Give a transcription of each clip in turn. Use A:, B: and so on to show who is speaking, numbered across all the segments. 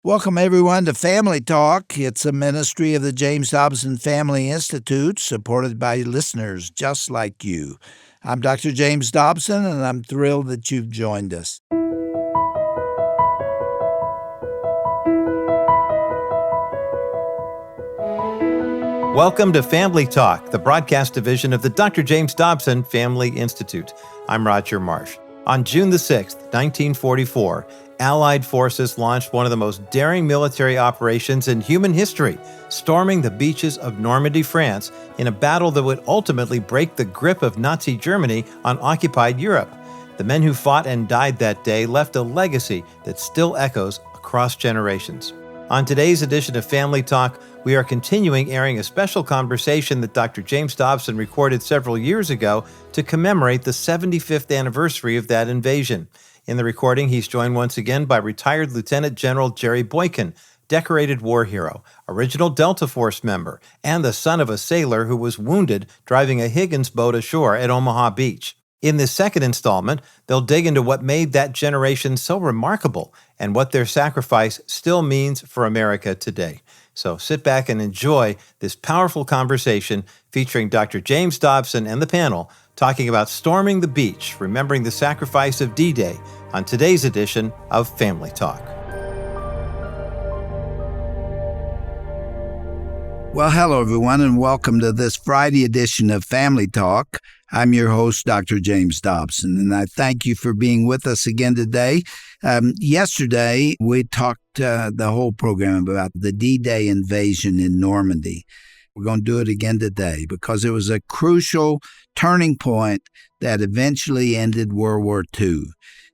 A: Welcome, everyone, to Family Talk. It's a ministry of the James Dobson Family Institute, supported by listeners just like you. I'm Dr. James Dobson, and I'm thrilled that you've joined us.
B: Welcome to Family Talk, the broadcast division of the Dr. James Dobson Family Institute. I'm Roger Marsh. On June the 6th, 1944, Allied forces launched one of the most daring military operations in human history, storming the beaches of Normandy, France, in a battle that would ultimately break the grip of Nazi Germany on occupied Europe. The men who fought and died that day left a legacy that still echoes across generations. On today's edition of Family Talk, we are continuing airing a special conversation that Dr. James Dobson recorded several years ago to commemorate the 75th anniversary of that invasion. In the recording, he's joined once again by retired Lieutenant General Jerry Boykin, decorated war hero, original Delta Force member, and the son of a sailor who was wounded driving a Higgins boat ashore at Omaha Beach. In this second installment, they'll dig into what made that generation so remarkable and what their sacrifice still means for America today. So sit back and enjoy this powerful conversation featuring Dr. James Dobson and the panel talking about storming the beach, remembering the sacrifice of D-Day on today's edition of Family Talk.
A: Well, hello, everyone, and welcome to this Friday edition of Family Talk. I'm your host, Dr. James Dobson, and I thank you for being with us again today. Yesterday, we talked the whole program about the D-Day invasion in Normandy. We're going to do it again today because it was a crucial turning point that eventually ended World War II.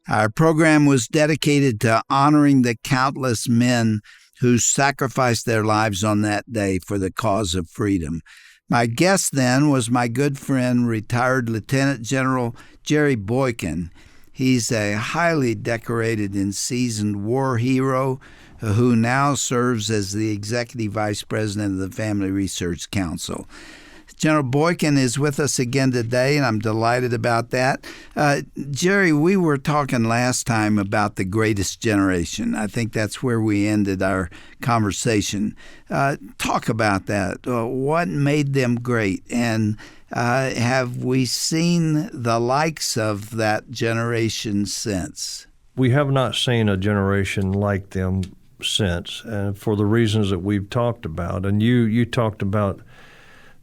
A: Our program was dedicated to honoring the countless men who sacrificed their lives on that day for the cause of freedom. My guest then was my good friend, retired Lieutenant General Jerry Boykin. He's a highly decorated and seasoned war hero who now serves as the Executive Vice President of the Family Research Council. General Boykin is with us again today, and I'm delighted about that. Jerry, we were talking last time about the greatest generation. I think that's where we ended our conversation. Talk about that. What made them great? And have we seen the likes of that generation since?
C: We have not seen a generation like them since, for the reasons that we've talked about. And you talked about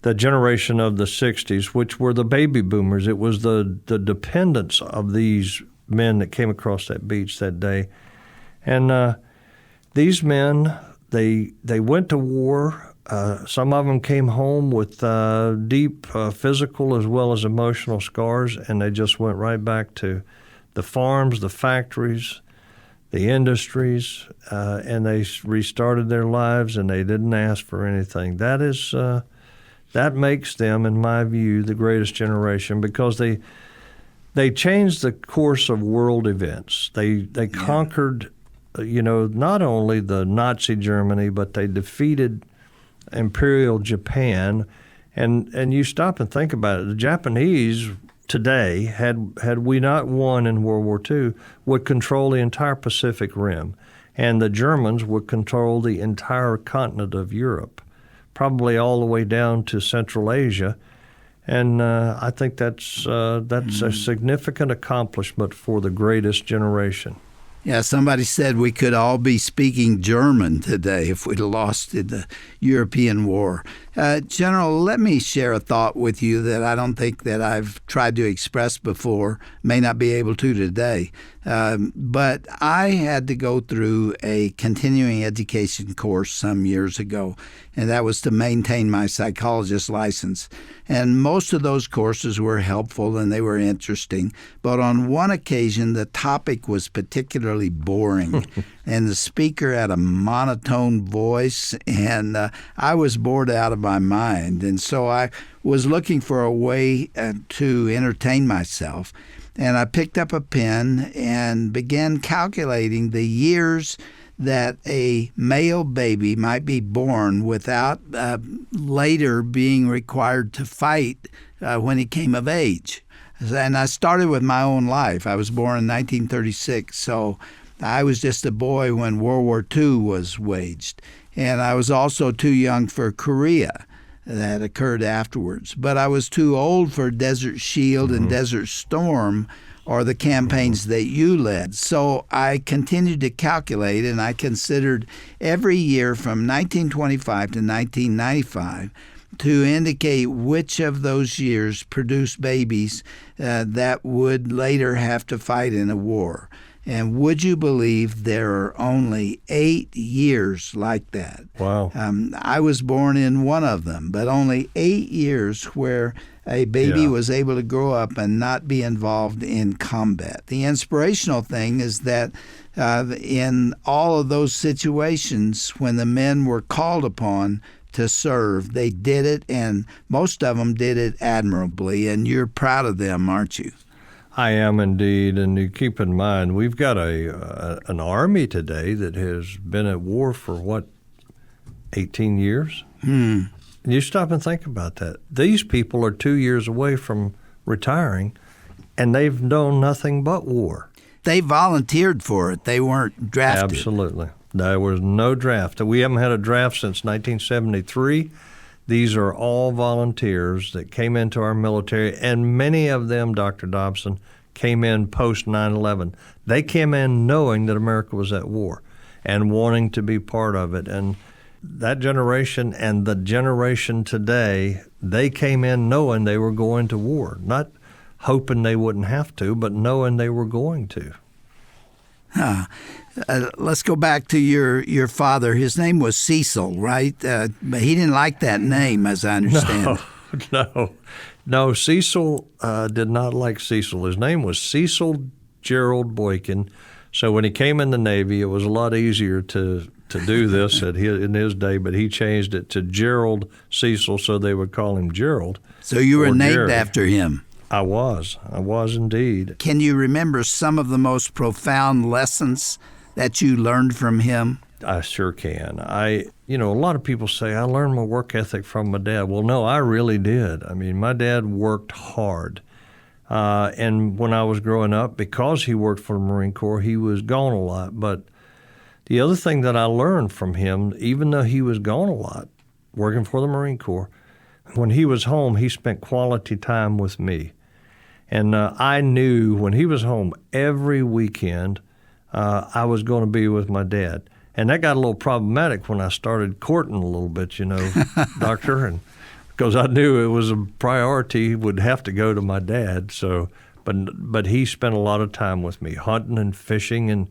C: the generation of the 60s, which were the baby boomers. It was the dependents of these men that came across that beach that day. And these men, they went to war. Some of them came home with deep physical as well as emotional scars, and they just went right back to the farms, the factories, the industries, and they restarted their lives, and they didn't ask for anything. That makes them, in my view, the greatest generation because they changed the course of world events. They conquered, not only the Nazi Germany, but they defeated Imperial Japan. And you stop and think about it. The Japanese today, had we not won in World War II, would control the entire Pacific Rim, and the Germans would control the entire continent of Europe, probably all the way down to Central Asia. And I think that's a significant accomplishment for the greatest generation.
A: Yeah, somebody said we could all be speaking German today if we'd lost in the European War. General, let me share a thought with you that I don't think that I've tried to express before, may not be able to today. But I had to go through a continuing education course some years ago, and that was to maintain my psychologist license. And most of those courses were helpful and they were interesting. But on one occasion, the topic was particularly boring, and the speaker had a monotone voice, and I was bored out of my mind. And so I was looking for a way to entertain myself. And I picked up a pen and began calculating the years that a male baby might be born without later being required to fight when he came of age. And I started with my own life. I was born in 1936, so I was just a boy when World War II was waged, and I was also too young for Korea. That occurred afterwards. But I was too old for Desert Shield and Desert Storm or the campaigns that you led. So I continued to calculate, and I considered every year from 1925 to 1995 to indicate which of those years produced babies that would later have to fight in a war. And would you believe there are only 8 years like that?
C: Wow.
A: I was born in one of them, but only 8 years where a baby was able to grow up and not be involved in combat. The inspirational thing is that in all of those situations, when the men were called upon to serve, they did it, and most of them did it admirably, and you're proud of them, aren't you?
C: I am indeed, and you keep in mind we've got an army today that has been at war for 18 years. You stop and think about that. These people are 2 years away from retiring, and they've known nothing but war.
A: They volunteered for it. They weren't drafted.
C: Absolutely, there was no draft. We haven't had a draft since 1973. These are all volunteers that came into our military, and many of them, Dr. Dobson, came in post 9/11. They came in knowing that America was at war and wanting to be part of it. And that generation and the generation today, they came in knowing they were going to war, not hoping they wouldn't have to, but knowing they were going to.
A: Let's go back to your father. His name was Cecil, right? But he didn't like that name, as I understand.
C: No. Cecil did not like Cecil. His name was Cecil Gerald Boykin. So when he came in the Navy, it was a lot easier to do this in his day, but he changed it to Gerald Cecil, so they would call him Gerald.
A: So you were named
C: Jerry.
A: after him.
C: I was indeed.
A: Can you remember some of the most profound lessons that you learned from him?
C: I sure can. A lot of people say, I learned my work ethic from my dad. Well, no, I really did. I mean, my dad worked hard. And when I was growing up, because he worked for the Marine Corps, he was gone a lot. But the other thing that I learned from him, even though he was gone a lot, working for the Marine Corps, when he was home, he spent quality time with me. And I knew when he was home every weekend, I was going to be with my dad. And that got a little problematic when I started courting a little bit, Doctor, and because I knew it was a priority, would have to go to my dad. So, but he spent a lot of time with me, hunting and fishing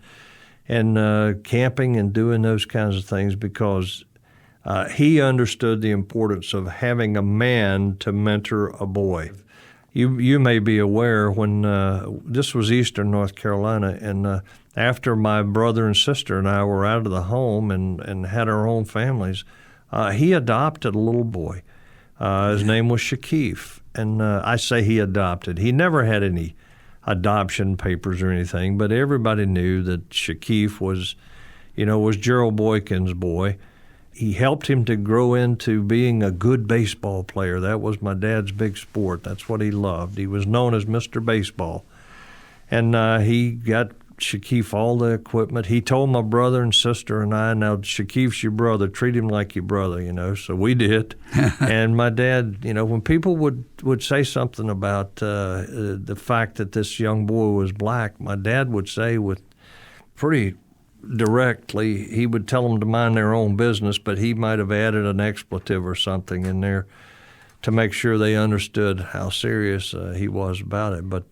C: and camping and doing those kinds of things because he understood the importance of having a man to mentor a boy. You may be aware when this was Eastern North Carolina, and after my brother and sister and I were out of the home and had our own families, he adopted a little boy. His name was Shakif, and I say he adopted. He never had any adoption papers or anything, but everybody knew that Shakif was Gerald Boykin's boy. He helped him to grow into being a good baseball player. That was my dad's big sport. That's what he loved. He was known as Mr. Baseball. And he got Shakif all the equipment. He told my brother and sister and I, now Shakif's your brother, treat him like your brother, so we did. And my dad, when people would say something about the fact that this young boy was black, my dad would say with pretty directly, he would tell them to mind their own business, but he might have added an expletive or something in there to make sure they understood how serious he was about it. But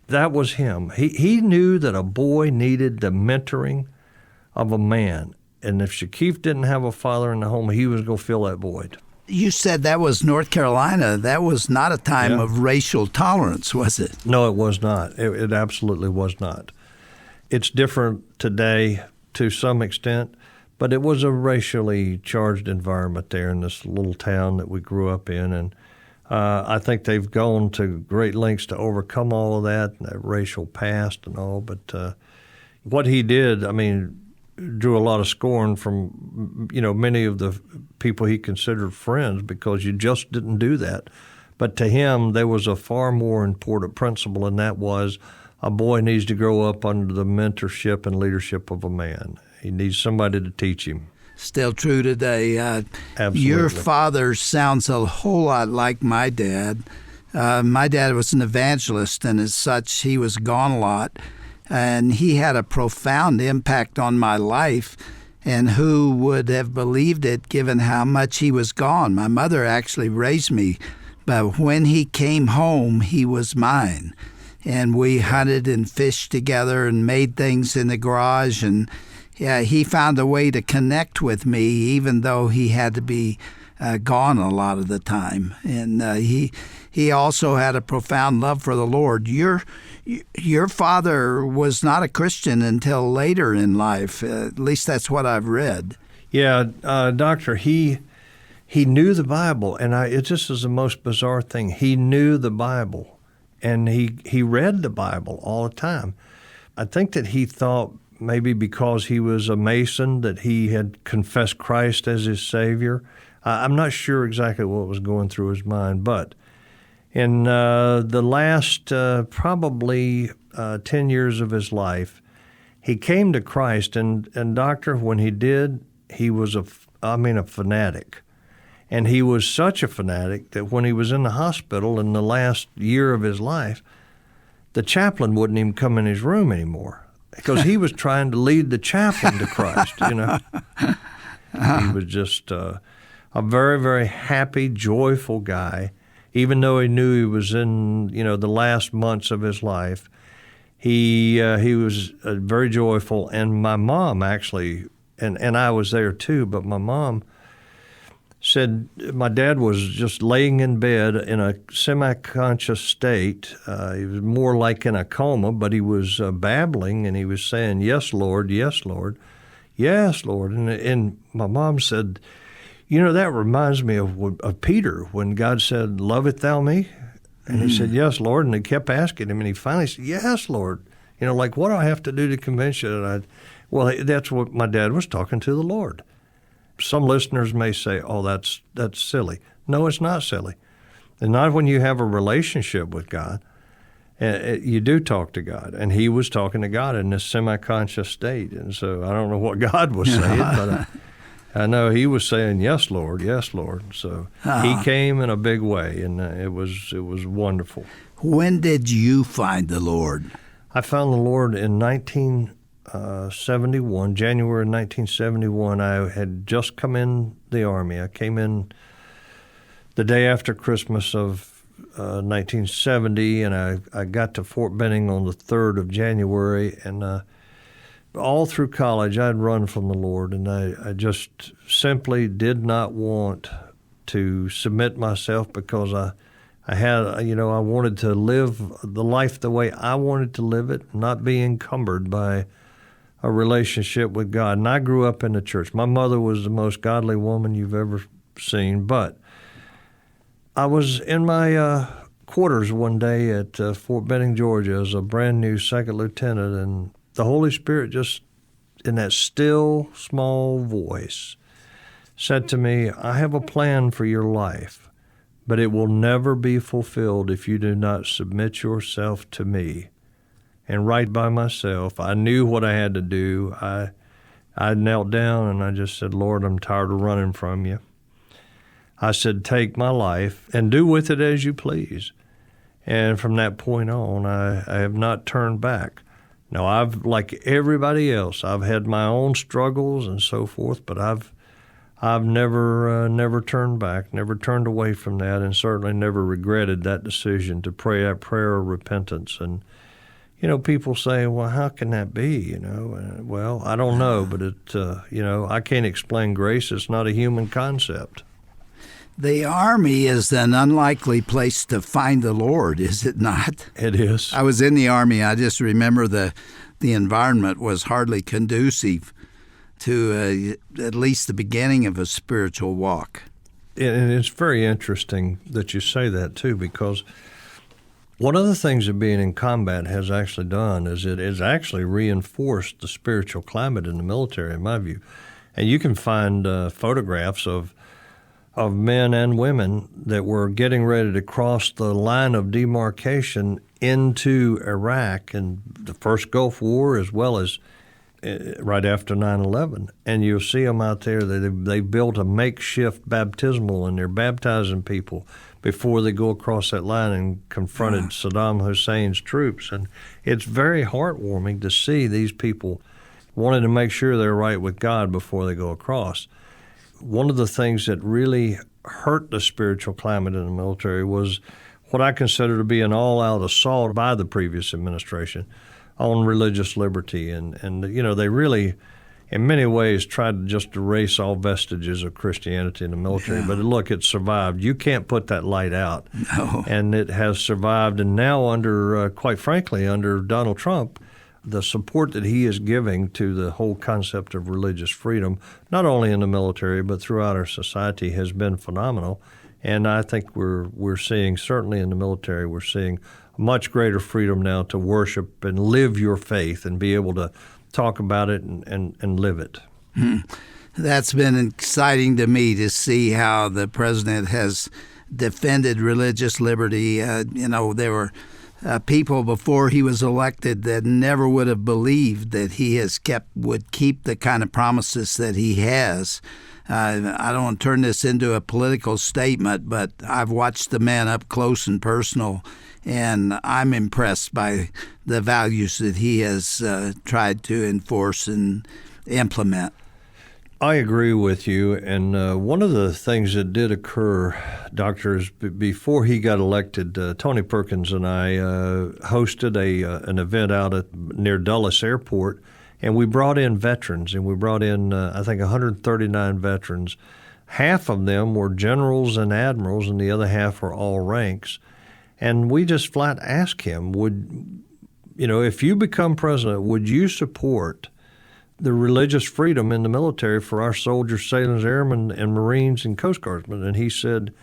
C: that was him. He knew that a boy needed the mentoring of a man, and if Shakif didn't have a father in the home, he was going to fill that void.
A: You said that was North Carolina. That was not a time of racial tolerance, was it?
C: No, it was not. It absolutely was not. It's different today to some extent, but it was a racially charged environment there in this little town that we grew up in. And I think they've gone to great lengths to overcome all of that racial past and all. But what he did, drew a lot of scorn from, many of the people he considered friends because you just didn't do that. But to him, there was a far more important principle, and that was a boy needs to grow up under the mentorship and leadership of a man. He needs somebody to teach him.
A: Still true today.
C: Absolutely.
A: Your father sounds a whole lot like my dad. My dad was an evangelist, and as such, he was gone a lot. And he had a profound impact on my life. And who would have believed it given how much he was gone? My mother actually raised me. But when he came home, he was mine. And we hunted and fished together and made things in the garage. And yeah, he found a way to connect with me, even though he had to be gone a lot of the time. And he also had a profound love for the Lord. Your father was not a Christian until later in life. At least that's what I've read.
C: Yeah, Doctor, he knew the Bible, and it just is the most bizarre thing. He knew the Bible, and he read the Bible all the time. I think that he thought maybe because he was a Mason that he had confessed Christ as his Savior. I'm not sure exactly what was going through his mind, but in the last probably 10 years of his life, he came to Christ. And Doctor, when he did, he was a fanatic. And he was such a fanatic that when he was in the hospital in the last year of his life, the chaplain wouldn't even come in his room anymore because he was trying to lead the chaplain to Christ, He was just a very, very happy, joyful guy. Even though he knew he was in, the last months of his life, he was very joyful. And my mom actually, and I was there too, but my mom said my dad was just laying in bed in a semi-conscious state. He was more like in a coma, but he was babbling, and he was saying, "Yes, Lord, yes, Lord, yes, Lord." And my mom said, that reminds me of Peter when God said, "Lovest thou me?" And he said, "Yes, Lord." And he kept asking him, and he finally said, "Yes, Lord." Like, what do I have to do to convince you? Well, that's what my dad was talking to the Lord. Some listeners may say, "Oh, that's silly." No, it's not silly. And not when you have a relationship with God. You do talk to God. And he was talking to God in this semi-conscious state. And so I don't know what God was saying, but I know he was saying, "Yes, Lord, yes, Lord." So he came in a big way, and it was wonderful.
A: When did you find the Lord?
C: I found the Lord in 1971, January 1971. I had just come in the Army. I came in the day after Christmas of 1970, and I got to Fort Benning on the 3rd of January, and all through college I'd run from the Lord, and I just simply did not want to submit myself because I wanted to live the life the way I wanted to live it, not be encumbered by a relationship with God. And I grew up in the church. My mother was the most godly woman you've ever seen, but I was in my quarters one day at Fort Benning, Georgia, as a brand new second lieutenant, and the Holy Spirit just, in that still, small voice, said to me, "I have a plan for your life, but it will never be fulfilled if you do not submit yourself to me." And right by myself, I knew what I had to do. I knelt down and I just said, "Lord, I'm tired of running from you." I said, "Take my life and do with it as you please." And from that point on, I have not turned back. Now, I've, like everybody else, I've had my own struggles and so forth, but I've never turned back, never turned away from that, and certainly never regretted that decision to pray that prayer of repentance. And people say, "Well, how can that be?" Well, I don't know, but I can't explain grace. It's not a human concept.
A: The Army is an unlikely place to find the Lord, is it not?
C: It is.
A: I was in the Army. I just remember the environment was hardly conducive to at least the beginning of a spiritual walk.
C: And it's very interesting that you say that, too, because one of the things that being in combat has actually done is it has actually reinforced the spiritual climate in the military, in my view. And you can find photographs of of men and women that were getting ready to cross the line of demarcation into Iraq and the first Gulf War, as well as right after 9/11. And you'll see them out there. They built a makeshift baptismal, and they're baptizing people before they go across that line and confronted Saddam Hussein's troops. And it's very heartwarming to see these people wanting to make sure they're right with God before they go across. One of the things that really hurt the spiritual climate in the military was what I consider to be an all-out assault by the previous administration on religious liberty. And they really, in many ways, tried to just erase all vestiges of Christianity in the military. Yeah. But look, it survived. You can't put that light out.
A: No.
C: And it has survived. And now quite frankly, under Donald Trump, the support that he is giving to the whole concept of religious freedom, not only in the military but throughout our society, has been phenomenal. And I think we're seeing, certainly in the military, we're seeing much greater freedom now to worship and live your faith and be able to talk about it and live it.
A: That's been exciting to me to see how the president has defended religious liberty. There were people before he was elected that never would have believed that he would keep the kind of promises that he has. I don't want to turn this into a political statement, but I've watched the man up close and personal, and I'm impressed by the values that he has tried to enforce and implement.
C: I agree with you, and one of the things that did occur, Doctor, is before he got elected, Tony Perkins and I hosted an event out near Dulles Airport, and we brought in veterans, and we brought in, I think, 139 veterans. Half of them were generals and admirals, and the other half were all ranks. And we just flat asked him, if you become president, would you support the religious freedom in the military for our soldiers, sailors, airmen, and Marines and Coast Guardsmen? And he said,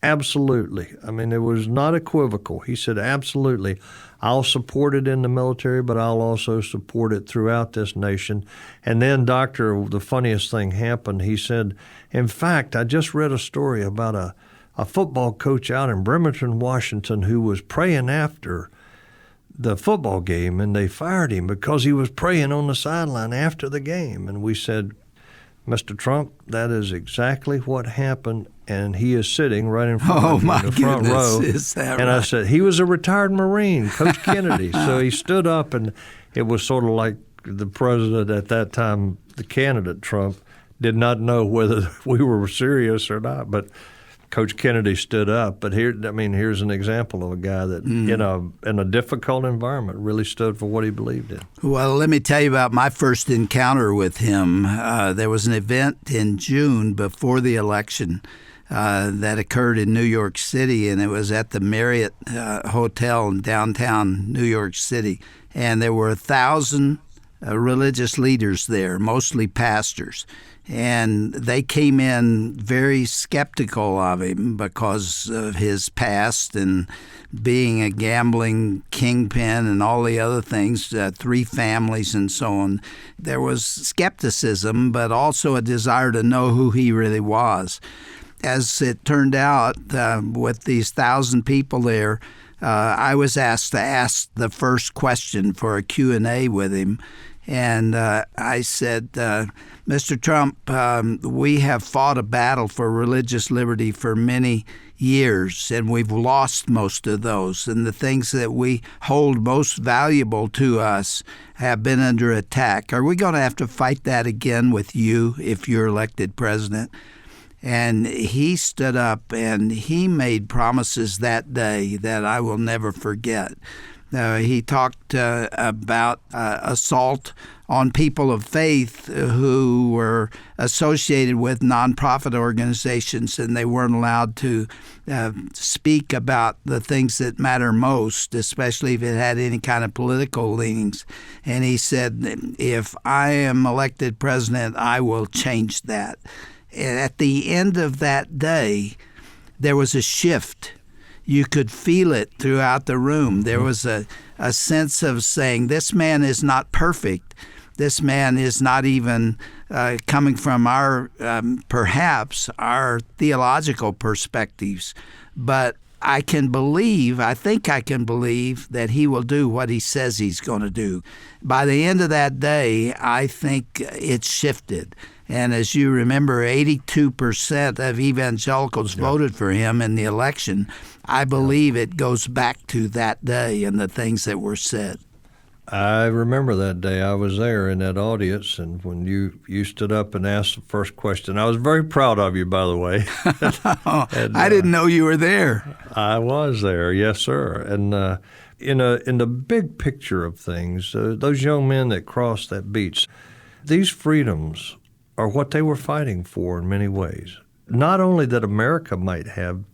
C: absolutely. I mean, it was not equivocal. He said, absolutely. I'll support it in the military, but I'll also support it throughout this nation. And then, Doctor, the funniest thing happened. He said, in fact, I just read a story about a football coach out in Bremerton, Washington, who was praying after the football game, and they fired him because he was praying on the sideline after the game. And we said, Mr. Trump, that is exactly what happened, and he is sitting right in front of me in the front row.
A: Is that
C: and
A: right?
C: I said, he was a retired Marine, Coach Kennedy. So he stood up, and it was sort of like the president at that time, the candidate Trump, did not know whether we were serious or not, but Coach Kennedy stood up. But here's an example of a guy that, in a difficult environment, really stood for what he believed in.
A: Well, let me tell you about my first encounter with him. There was an event in June before the election that occurred in New York City, and it was at the Marriott Hotel in downtown New York City. And there were 1,000 religious leaders there, mostly pastors. And they came in very skeptical of him because of his past and being a gambling kingpin and all the other things, 3 families and so on. There was skepticism, but also a desire to know who he really was. As it turned out, with these 1,000 people there, I was asked to ask the first question for a Q&A with him. And I said, Mr. Trump, we have fought a battle for religious liberty for many years, and we've lost most of those. And the things that we hold most valuable to us have been under attack. Are we going to have to fight that again with you if you're elected president? And he stood up and he made promises that day that I will never forget. He talked about assault on people of faith who were associated with nonprofit organizations, and they weren't allowed to speak about the things that matter most, especially if it had any kind of political leanings. And he said, if I am elected president, I will change that. And at the end of that day, there was a shift. You could feel it throughout the room. There was a sense of saying, this man is not perfect, This man is not even coming from our, perhaps, our theological perspectives, but I think I can believe that he will do what he says he's going to do. By the end of that day, I think it's shifted. And as you remember, 82% of evangelicals voted for him in the election. I believe it goes back to that day and the things that were said.
C: I remember that day. I was there in that audience, and when you stood up and asked the first question, I was very proud of you, by the way. And,
A: I didn't know you were there.
C: I was there, yes, sir. And in the big picture of things, those young men that crossed that beach, these freedoms are what they were fighting for in many ways. Not only that America might have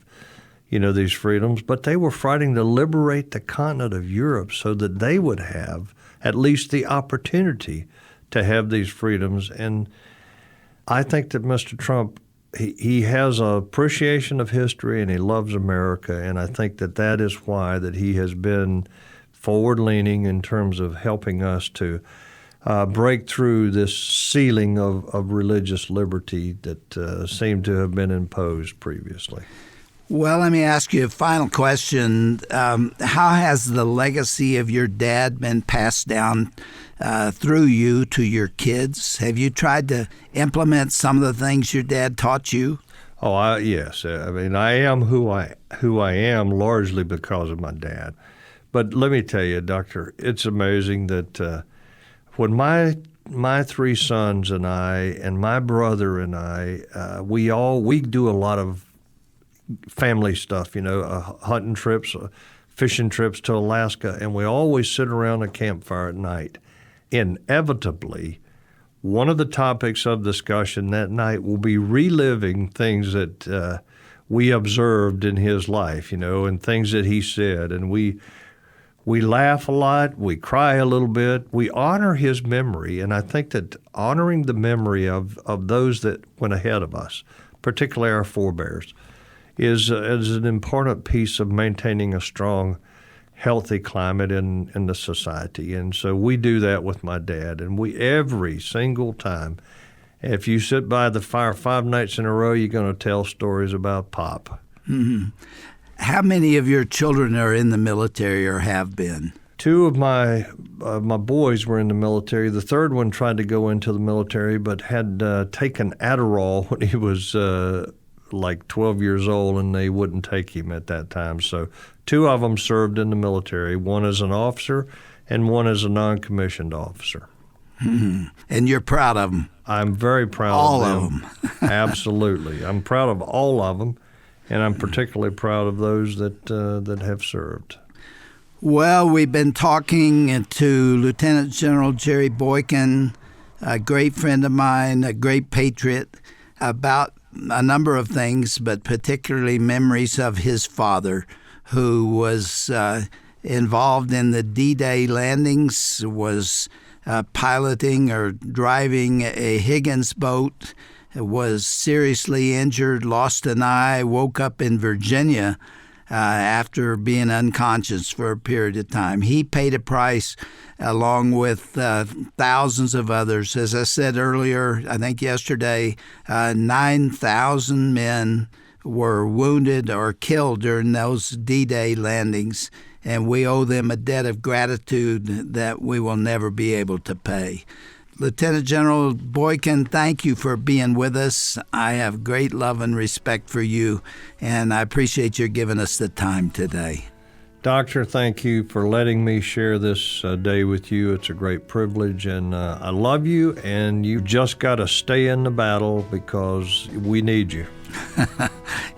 C: these freedoms, but they were fighting to liberate the continent of Europe so that they would have at least the opportunity to have these freedoms. And I think that Mr. Trump, he has an appreciation of history and he loves America, and I think that is why that he has been forward-leaning in terms of helping us to break through this ceiling of religious liberty that seemed to have been imposed previously.
A: Well, let me ask you a final question. How has the legacy of your dad been passed down through you to your kids? Have you tried to implement some of the things your dad taught you?
C: Oh, yes. I mean, I am who I am largely because of my dad. But let me tell you, Doctor, it's amazing that when my three sons and I and my brother and I, we do a lot of family stuff, hunting trips, fishing trips to Alaska, and we always sit around a campfire at night. Inevitably, one of the topics of discussion that night will be reliving things that we observed in his life, and things that he said. And we laugh a lot, we cry a little bit, we honor his memory. And I think that honoring the memory of those that went ahead of us, particularly our forebears, is an important piece of maintaining a strong, healthy climate in the society. And so we do that with my dad. And every single time, if you sit by the fire 5 nights in a row, you're going to tell stories about Pop.
A: Mm-hmm. How many of your children are in the military or have been?
C: 2 of my boys were in the military. The third one tried to go into the military but had taken Adderall when he was like 12 years old, and they wouldn't take him at that time. So 2 of them served in the military, one as an officer and one as a non-commissioned officer.
A: Mm-hmm. And you're proud of them?
C: I'm very proud
A: all
C: of them. Absolutely. I'm proud of all of them, and I'm particularly proud of those that have served.
A: Well, we've been talking to Lieutenant General Jerry Boykin, a great friend of mine, a great patriot, about a number of things, but particularly memories of his father, who was involved in the D-Day landings, was piloting or driving a Higgins boat, was seriously injured, lost an eye, woke up in Virginia after being unconscious for a period of time. He paid a price along with thousands of others. As I said earlier, I think yesterday, 9,000 men were wounded or killed during those D-Day landings, and we owe them a debt of gratitude that we will never be able to pay. Lieutenant General Boykin, thank you for being with us. I have great love and respect for you, and I appreciate your giving us the time today.
C: Doctor, thank you for letting me share this day with you. It's a great privilege, and I love you, and you just got to stay in the battle because we need you.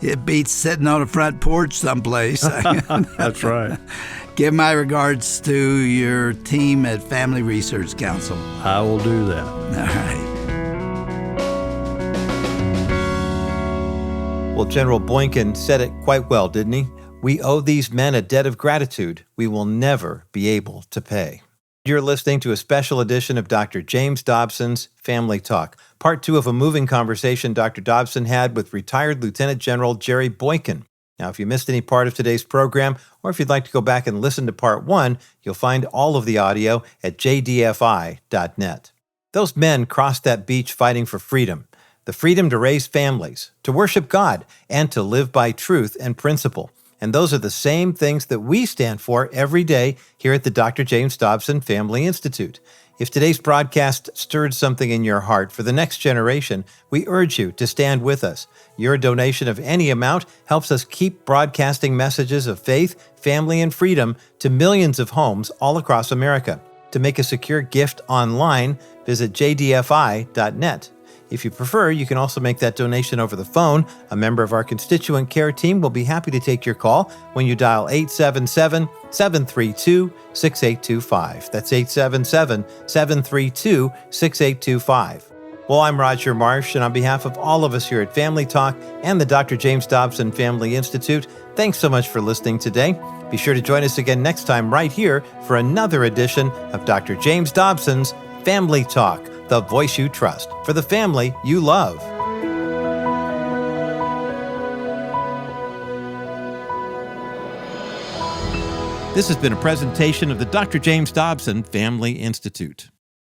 A: It beats sitting on a front porch someplace.
C: That's right.
A: Give my regards to your team at Family Research Council.
C: I will do that.
A: All right.
B: Well, General Boykin said it quite well, didn't he? We owe these men a debt of gratitude we will never be able to pay. You're listening to a special edition of Dr. James Dobson's Family Talk, part 2 of a moving conversation Dr. Dobson had with retired Lieutenant General Jerry Boykin. Now, if you missed any part of today's program, or if you'd like to go back and listen to part 1, you'll find all of the audio at jdfi.net. Those men crossed that beach fighting for freedom, the freedom to raise families, to worship God, and to live by truth and principle. And those are the same things that we stand for every day here at the Dr. James Dobson Family Institute. If today's broadcast stirred something in your heart for the next generation, we urge you to stand with us. Your donation of any amount helps us keep broadcasting messages of faith, family, and freedom to millions of homes all across America. To make a secure gift online, visit jdfi.net. If you prefer, you can also make that donation over the phone. A member of our constituent care team will be happy to take your call when you dial 877-732-6825. That's 877-732-6825. Well, I'm Roger Marsh, and on behalf of all of us here at Family Talk and the Dr. James Dobson Family Institute, thanks so much for listening today. Be sure to join us again next time right here for another edition of Dr. James Dobson's Family Talk, the voice you trust for the family you love. This has been a presentation of the Dr. James Dobson Family Institute.